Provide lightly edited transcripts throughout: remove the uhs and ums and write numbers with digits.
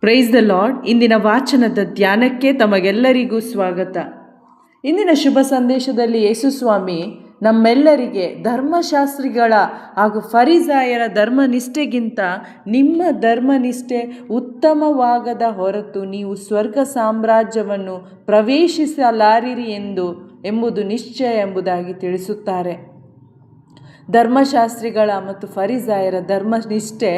Price the lord. ಇಂದಿನ ವಾಚನದ ಧ್ಯಾನಕ್ಕೆ ತಮಗೆಲ್ಲರಿಗೂ ಸ್ವಾಗತ. ಇಂದಿನ ಶುಭ ಸಂದೇಶದಲ್ಲಿ ಯೇಸು ಸ್ವಾಮಿ ನಮ್ಮೆಲ್ಲರಿಗೆ ಧರ್ಮಶಾಸ್ತ್ರಿಗಳ ಹಾಗೂ ಫರಿಸಾಯರ ಧರ್ಮನಿಷ್ಠೆಗಿಂತ ನಿಮ್ಮ ಧರ್ಮನಿಷ್ಠೆ ಉತ್ತಮವಾಗದ ಹೊರತು ನೀವು ಸ್ವರ್ಗ ಸಾಮ್ರಾಜ್ಯವನ್ನು ಪ್ರವೇಶಿಸಲಾರಿರಿ ಎಂಬುದು ನಿಶ್ಚಯ ಎಂಬುದಾಗಿ ತಿಳಿಸುತ್ತಾರೆ. ಧರ್ಮಶಾಸ್ತ್ರಿಗಳ ಮತ್ತು ಫರಿಸಾಯರ ಧರ್ಮನಿಷ್ಠೆ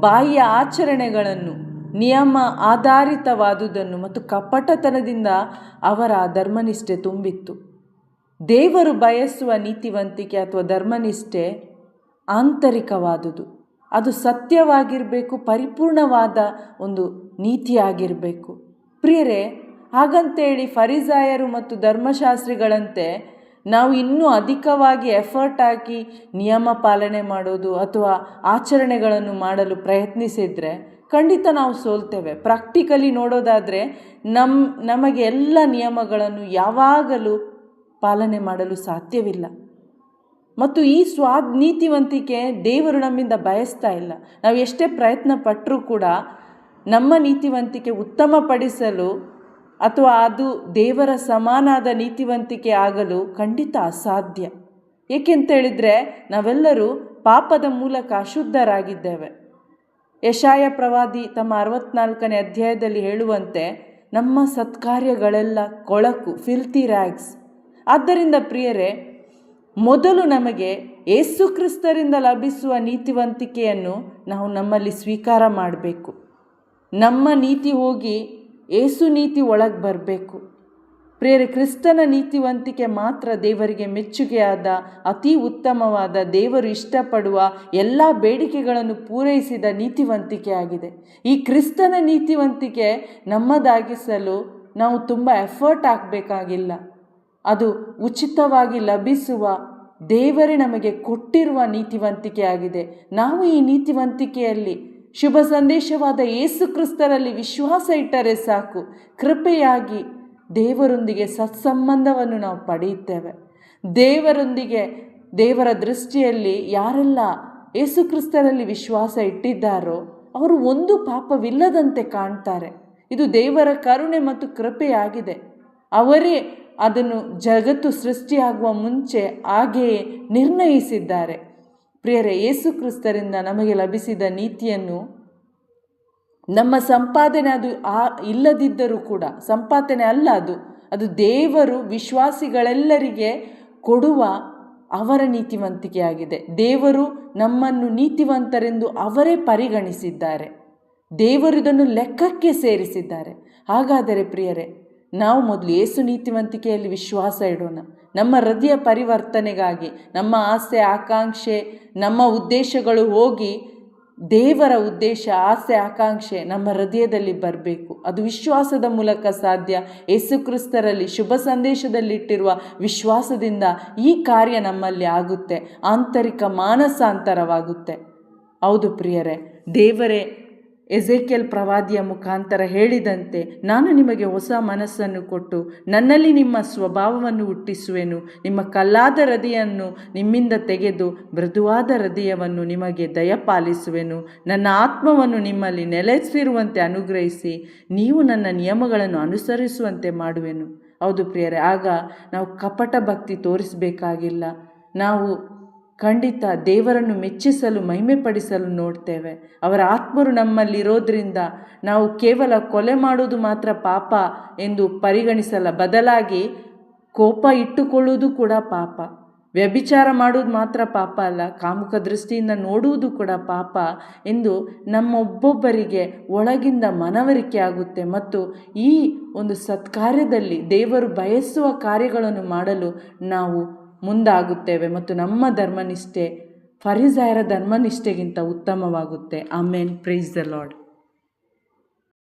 ಬಾಹ್ಯ ಆಚರಣೆಗಳನ್ನು, ನಿಯಮ ಆಧಾರಿತವಾದುದನ್ನು ಮತ್ತು ಕಪಟತನದಿಂದ ಅವರ ಧರ್ಮನಿಷ್ಠೆ ತುಂಬಿತ್ತು. ದೇವರು ಬಯಸುವ ನೀತಿವಂತಿಕೆ ಅಥವಾ ಧರ್ಮನಿಷ್ಠೆ ಆಂತರಿಕವಾದುದು. ಅದು ಸತ್ಯವಾಗಿರಬೇಕು, ಪರಿಪೂರ್ಣವಾದ ಒಂದು ನೀತಿಯಾಗಿರಬೇಕು. ಪ್ರಿಯರೇ, ಹಾಗಂತೇಳಿ ಫರಿಸಾಯರು ಮತ್ತು ಧರ್ಮಶಾಸ್ತ್ರಿಗಳಂತೆ ನಾವು ಇನ್ನೂ ಅಧಿಕವಾಗಿ ಎಫರ್ಟ್ ಹಾಕಿ ನಿಯಮ ಪಾಲನೆ ಮಾಡೋದು ಅಥವಾ ಆಚರಣೆಗಳನ್ನು ಮಾಡಲು ಪ್ರಯತ್ನಿಸಿದರೆ ಖಂಡಿತ ನಾವು ಸೋಲ್ತೇವೆ. ಪ್ರಾಕ್ಟಿಕಲಿ ನೋಡೋದಾದರೆ ನಮಗೆ ಎಲ್ಲ ನಿಯಮಗಳನ್ನು ಯಾವಾಗಲೂ ಪಾಲನೆ ಮಾಡಲು ಸಾಧ್ಯವಿಲ್ಲ. ಮತ್ತು ಈ ನೀತಿವಂತಿಕೆ ದೇವರು ನಮ್ಮಿಂದ ಬಯಸ್ತಾ ಇಲ್ಲ. ನಾವು ಎಷ್ಟೇ ಪ್ರಯತ್ನ ಪಟ್ಟರೂ ಕೂಡ ನಮ್ಮ ನೀತಿವಂತಿಕೆ ಉತ್ತಮಪಡಿಸಲು ಅಥವಾ ಅದು ದೇವರ ಸಮಾನಾದ ನೀತಿವಂತಿಕೆ ಆಗಲು ಖಂಡಿತ ಅಸಾಧ್ಯ. ಏಕೆಂತೇಳಿದರೆ ನಾವೆಲ್ಲರೂ ಪಾಪದ ಮೂಲಕ ಅಶುದ್ಧರಾಗಿದ್ದೇವೆ. ಯೆಶಾಯ ಪ್ರವಾದಿ ತಮ್ಮ 64ನೇ ಅಧ್ಯಾಯದಲ್ಲಿ ಹೇಳುವಂತೆ ನಮ್ಮ ಸತ್ಕಾರ್ಯಗಳೆಲ್ಲ ಕೊಳಕು, ಫಿಲ್ತಿ ರ್ಯಾಗ್ಸ್. ಆದ್ದರಿಂದ ಪ್ರಿಯರೇ, ಮೊದಲು ನಮಗೆ ಯೇಸು ಕ್ರಿಸ್ತರಿಂದ ಲಭಿಸುವ ನೀತಿವಂತಿಕೆಯನ್ನು ನಾವು ನಮ್ಮಲ್ಲಿ ಸ್ವೀಕಾರ ಮಾಡಬೇಕು. ನಮ್ಮ ನೀತಿ ಹೋಗಿ ಯೇಸು ನೀತಿ ಒಳಗೆ ಬರಬೇಕು. ಪ್ರಿಯರೇ, ಕ್ರಿಸ್ತನ ನೀತಿವಂತಿಕೆ ಮಾತ್ರ ದೇವರಿಗೆ ಮೆಚ್ಚುಗೆಯಾದ, ಅತಿ ಉತ್ತಮವಾದ, ದೇವರು ಇಷ್ಟಪಡುವ ಎಲ್ಲ ಬೇಡಿಕೆಗಳನ್ನು ಪೂರೈಸಿದ ನೀತಿವಂತಿಕೆ ಆಗಿದೆ. ಈ ಕ್ರಿಸ್ತನ ನೀತಿವಂತಿಕೆ ನಮ್ಮದಾಗಿಸಲು ನಾವು ತುಂಬ ಎಫರ್ಟ್ ಹಾಕಬೇಕಾಗಿಲ್ಲ. ಅದು ಉಚಿತವಾಗಿ ಲಭಿಸುವ, ದೇವರೇ ನಮಗೆ ಕೊಟ್ಟಿರುವ ನೀತಿವಂತಿಕೆ ಆಗಿದೆ. ನಾವು ಈ ನೀತಿವಂತಿಕೆಯಲ್ಲಿ ಶುಭ ಸಂದೇಶವಾದ ಯೇಸು ಕ್ರಿಸ್ತರಲ್ಲಿ ವಿಶ್ವಾಸ ಇಟ್ಟರೆ ಸಾಕು. ಕೃಪೆಯಾಗಿ ದೇವರೊಂದಿಗೆ ಸತ್ಸಂಬಂಧವನ್ನು ನಾವು ಪಡೆಯುತ್ತೇವೆ. ದೇವರ ದೃಷ್ಟಿಯಲ್ಲಿ ಯಾರೆಲ್ಲ ಯೇಸು ಕ್ರಿಸ್ತರಲ್ಲಿ ವಿಶ್ವಾಸ ಇಟ್ಟಿದ್ದಾರೋ ಅವರು ಒಂದು ಪಾಪವಿಲ್ಲದಂತೆ ಕಾಣ್ತಾರೆ. ಇದು ದೇವರ ಕರುಣೆ ಮತ್ತು ಕೃಪೆಯಾಗಿದೆ. ಅವರೇ ಅದನ್ನು ಜಗತ್ತು ಸೃಷ್ಟಿಯಾಗುವ ಮುಂಚೆ ಹಾಗೆಯೇ ನಿರ್ಣಯಿಸಿದ್ದಾರೆ. ಪ್ರಿಯರೇ, ಯೇಸು ಕ್ರಿಸ್ತರಿಂದ ನಮಗೆ ಲಭಿಸಿದ ನೀತಿಯನ್ನು ನಮ್ಮ ಸಂಪಾದನೆ ಅದು ಇಲ್ಲದಿದ್ದರೂ ಕೂಡ, ಸಂಪಾದನೆ ಅಲ್ಲ ಅದು ದೇವರು ವಿಶ್ವಾಸಿಗಳೆಲ್ಲರಿಗೆ ಕೊಡುವ ಅವರ ನೀತಿವಂತಿಕೆಯಾಗಿದೆ. ದೇವರು ನಮ್ಮನ್ನು ನೀತಿವಂತರೆಂದು ಅವರೇ ಪರಿಗಣಿಸಿದ್ದಾರೆ. ದೇವರು ಇದನ್ನು ಲೆಕ್ಕಕ್ಕೆ ಸೇರಿಸಿದ್ದಾರೆ. ಹಾಗಾದರೆ ಪ್ರಿಯರೇ, ನಾವು ಮೊದಲು ಯೇಸು ನೀತಿವಂತಿಕೆಯಲ್ಲಿ ವಿಶ್ವಾಸ ಇಡೋಣ. ನಮ್ಮ ಹೃದಯ ಪರಿವರ್ತನೆಗಾಗಿ ನಮ್ಮ ಆಸೆ, ಆಕಾಂಕ್ಷೆ, ನಮ್ಮ ಉದ್ದೇಶಗಳು ಹೋಗಿ ದೇವರ ಉದ್ದೇಶ, ಆಸೆ, ಆಕಾಂಕ್ಷೆ ನಮ್ಮ ಹೃದಯದಲ್ಲಿ ಬರಬೇಕು. ಅದು ವಿಶ್ವಾಸದ ಮೂಲಕ ಸಾಧ್ಯ. ಯೇಸು ಕ್ರಿಸ್ತರಲ್ಲಿ ಶುಭ ಸಂದೇಶದಲ್ಲಿಟ್ಟಿರುವ ವಿಶ್ವಾಸದಿಂದ ಈ ಕಾರ್ಯ ನಮ್ಮಲ್ಲಿ ಆಗುತ್ತೆ. ಆಂತರಿಕ ಮಾನಸಾಂತರವಾಗುತ್ತೆ. ಹೌದು ಪ್ರಿಯರೇ, ದೇವರೇ ಎಜೆಕಿಯೇಲ್ ಪ್ರವಾದಿಯ ಮುಖಾಂತರ ಹೇಳಿದಂತೆ, ನಾನು ನಿಮಗೆ ಹೊಸ ಮನಸ್ಸನ್ನು ಕೊಟ್ಟು ನನ್ನಲ್ಲಿ ನಿಮ್ಮ ಸ್ವಭಾವವನ್ನು ಹುಟ್ಟಿಸುವೆನು. ನಿಮ್ಮ ಕಲ್ಲಾದ ಹೃದಯವನ್ನು ನಿಮ್ಮಿಂದ ತೆಗೆದು ಮೃದುವಾದ ಹೃದಯವನ್ನು ನಿಮಗೆ ದಯಪಾಲಿಸುವೆನು. ನನ್ನ ಆತ್ಮವನ್ನು ನಿಮ್ಮಲ್ಲಿ ನೆಲೆಸಿರುವಂತೆ ಅನುಗ್ರಹಿಸಿ ನೀವು ನನ್ನ ನಿಯಮಗಳನ್ನು ಅನುಸರಿಸುವಂತೆ ಮಾಡುವೆನು. ಹೌದು ಪ್ರಿಯರೇ, ಆಗ ನಾವು ಕಪಟ ಭಕ್ತಿ ತೋರಿಸಬೇಕಾಗಿಲ್ಲ. ನಾವು ಖಂಡಿತ ದೇವರನ್ನು ಮೆಚ್ಚಿಸಲು, ಮಹಿಮೆಪಡಿಸಲು ನೋಡ್ತೇವೆ. ಅವರ ಆತ್ಮರು ನಮ್ಮಲ್ಲಿರೋದ್ರಿಂದ ನಾವು ಕೇವಲ ಕೊಲೆ ಮಾಡೋದು ಮಾತ್ರ ಪಾಪ ಎಂದು ಪರಿಗಣಿಸಲ್ಲ. ಬದಲಾಗಿ ಕೋಪ ಇಟ್ಟುಕೊಳ್ಳುವುದು ಕೂಡ ಪಾಪ, ವ್ಯಭಿಚಾರ ಮಾಡುವುದು ಮಾತ್ರ ಪಾಪ ಅಲ್ಲ, ಕಾಮುಕ ದೃಷ್ಟಿಯಿಂದ ನೋಡುವುದು ಕೂಡ ಪಾಪ ಎಂದು ನಮ್ಮೊಬ್ಬೊಬ್ಬರಿಗೆ ಒಳಗಿಂದ ಮನವರಿಕೆ ಆಗುತ್ತೆ. ಮತ್ತು ಈ ಒಂದು ಸತ್ಕಾರ್ಯದಲ್ಲಿ ದೇವರು ಬಯಸುವ ಕಾರ್ಯಗಳನ್ನು ಮಾಡಲು ನಾವು ಮುಂದಾಗುತ್ತೇವೆ ಮತ್ತು ನಮ್ಮ ಧರ್ಮನಿಷ್ಠೆ ಫರಿಸಾಯರ ಧರ್ಮನಿಷ್ಠೆಗಿಂತ ಉತ್ತಮವಾಗುತ್ತೆ. ಆಮೇನ್. Praise the lord.